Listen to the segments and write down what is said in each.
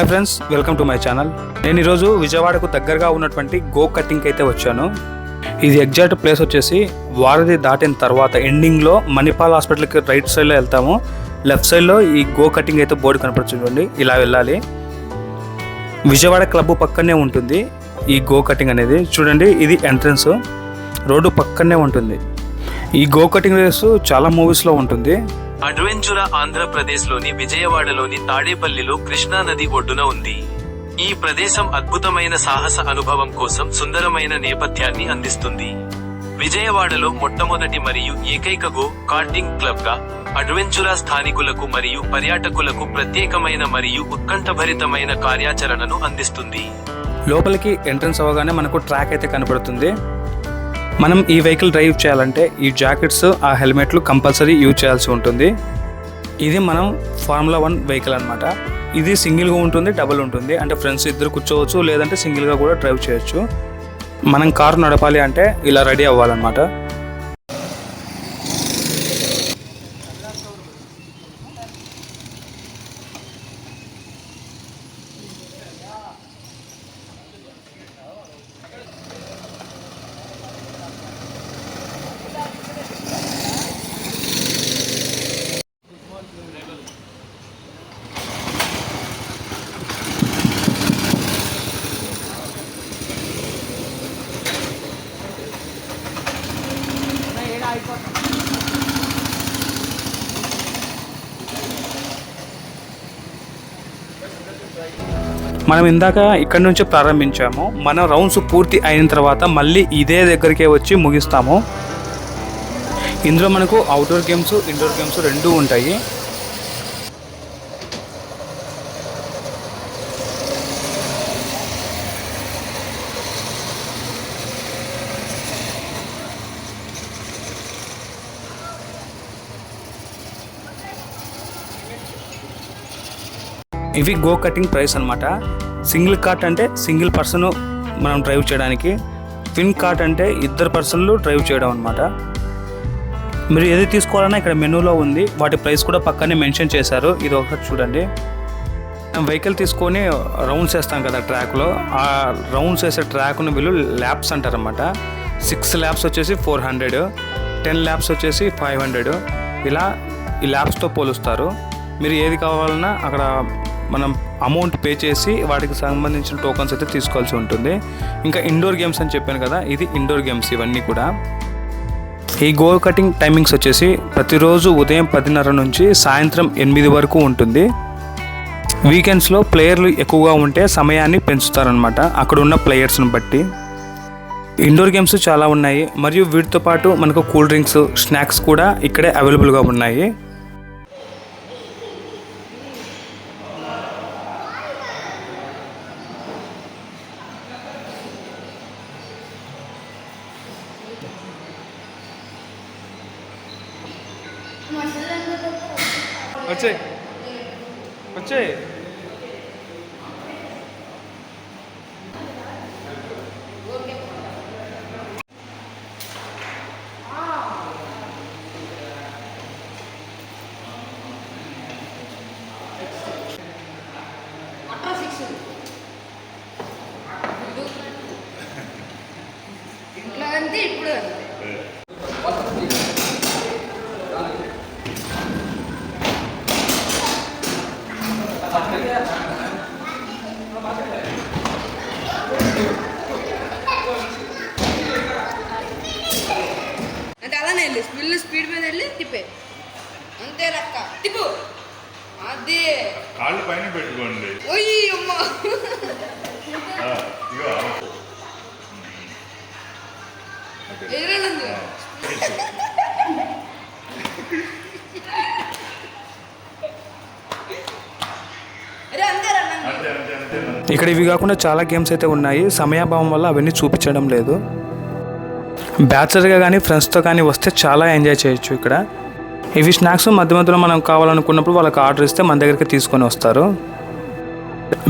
Friends, welcome to my channel. నేను ఈరోజు విజయవాడకు దగ్గరగా ఉన్నటువంటి గో కటింగ్కి అయితే వచ్చాను. ఇది ఎగ్జాక్ట్ ప్లేస్ వచ్చేసి వారధి దాటిన తర్వాత ఎండింగ్లో మణిపాల్ హాస్పిటల్కి రైట్ సైడ్లో వెళ్తాము. లెఫ్ట్ సైడ్లో ఈ గో కటింగ్ అయితే బోర్డు కనపడుతుంది. ఇలా వెళ్ళాలి. విజయవాడ క్లబ్ పక్కనే ఉంటుంది ఈ గో కటింగ్ అనేది. చూడండి, ఇది ఎంట్రన్స్. రోడ్డు పక్కనే ఉంటుంది. ఈ గో కటింగ్ రేసు చాలా మూవీస్లో ఉంటుంది. అడ్వెంచురా ఆంధ్రప్రదేశ్లోని విజయవాడలోని తాడేపల్లిలో కృష్ణా నది ఒడ్డున ఉంది. ఈ ప్రదేశం అద్భుతమైన సాహస అనుభవం కోసం సుందరమైన నేపథ్యాన్ని అందిస్తుంది. విజయవాడలో మొట్టమొదటి మరియు ఏకైక గో కార్టింగ్ క్లబ్ గా అడ్వెంచురా స్థానికులకు మరియు పర్యాటకులకు ప్రత్యేకమైన మరియు ఉత్కంఠభరితమైన కార్యాచరణను అందిస్తుంది. లోపలికి ఎంట్రన్స్ అవ్వగానే మనకు ట్రాక్ అయితే కనపడుతుంది. మనం ఈ వెహికల్ డ్రైవ్ చేయాలంటే ఈ జాకెట్స్, ఆ హెల్మెట్లు కంపల్సరీ యూజ్ చేయాల్సి ఉంటుంది. ఇది మనం ఫార్ములా 1 వెహికల్ అనమాట. ఇది సింగిల్గా ఉంటుంది, డబుల్ ఉంటుంది. అంటే ఫ్రెండ్స్ ఇద్దరు కూర్చోవచ్చు, లేదంటే సింగిల్గా కూడా డ్రైవ్ చేయొచ్చు. మనం కారు నడపాలి అంటే ఇలా రెడీ అవ్వాలన్నమాట. మనం ఇందాక ఇక్కడ నుంచి ప్రారంభించాము. మన రౌండ్స్ పూర్తి అయిన తర్వాత మళ్ళీ ఇదే దగ్గరికే వచ్చి ముగిస్తాము. ఇందులో మనకు అవుట్డోర్ గేమ్స్, ఇండోర్ గేమ్స్ రెండూ ఉంటాయి. ఇవి గో కటింగ్ ప్రైస్ అనమాట. సింగిల్ కార్ట్ అంటే సింగిల్ పర్సన్ మనం డ్రైవ్ చేయడానికి, ట్విన్ కార్ట్ అంటే ఇద్దరు పర్సన్లు డ్రైవ్ చేయడం అనమాట. మీరు ఏది తీసుకోవాలన్నా ఇక్కడ మెనూలో ఉంది. వాటి ప్రైస్ కూడా పక్కనే మెన్షన్ చేశారు. ఇది ఒకటి చూడండి. వెహికల్ తీసుకొని రౌండ్స్ వేస్తాం కదా ట్రాక్లో, ఆ రౌండ్స్ వేసే ట్రాక్ను వీళ్ళు ల్యాప్స్ అంటారనమాట. 6 ల్యాప్స్ వచ్చేసి 400, 10 ల్యాప్స్ వచ్చేసి 500. ఇలా ఈ ల్యాప్స్తో పోలుస్తారు. మీరు ఏది కావాలన్నా అక్కడ మనం అమౌంట్ పే చేసి వాటికి సంబంధించిన టోకన్స్ అయితే తీసుకోవాల్సి ఉంటుంది. ఇంకా ఇండోర్ గేమ్స్ అని చెప్పాను కదా, ఇది ఇండోర్ గేమ్స్ ఇవన్నీ కూడా. ఈ గో కటింగ్ టైమింగ్స్ వచ్చేసి ప్రతిరోజు ఉదయం 10:30 నుంచి సాయంత్రం 8 వరకు ఉంటుంది. వీకెండ్స్లో ప్లేయర్లు ఎక్కువగా ఉంటే సమయాన్ని పెంచుతారనమాట అక్కడ ఉన్న ప్లేయర్స్ని బట్టి. ఇండోర్ గేమ్స్ చాలా ఉన్నాయి. మరియు వీటితో పాటు మనకు కూల్ డ్రింక్స్, స్నాక్స్ కూడా ఇక్కడే అవైలబుల్గా ఉన్నాయి. వచ్చే వచ్చే ఇంట్లో అంతే, ఇప్పుడు అంతే. అంటే అలానే వెళ్ళి స్పీడ్ మీద వెళ్ళి తిప్పే అంతే. రక్క తిప్పు, అదే కాళ్ళు పైన పెట్టుకోండి. ఓయ్ అమ్మ, ఎదురండి. ఇక్కడ ఇవి కాకుండా చాలా గేమ్స్ అయితే ఉన్నాయి. సమయాభావం వల్ల అవన్నీ చూపించడం లేదు. బ్యాచులర్గా కానీ ఫ్రెండ్స్తో కానీ వస్తే చాలా ఎంజాయ్ చేయొచ్చు ఇక్కడ. ఇవి స్నాక్స్ మధ్య మధ్యలో మనం కావాలనుకున్నప్పుడు వాళ్ళకి ఆర్డర్ ఇస్తే మన దగ్గరికి తీసుకొని వస్తారు.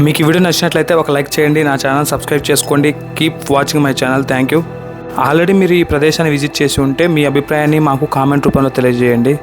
మీకు ఈ వీడియో నచ్చినట్లయితే ఒక లైక్ చేయండి, నా ఛానల్ సబ్స్క్రైబ్ చేసుకోండి. Keep watching my channel. Thank you. Already మీరు ఈ ప్రదేశాన్ని విజిట్ చేసి ఉంటే మీ అభిప్రాయాన్ని మాకు కామెంట్ రూపంలో తెలియజేయండి.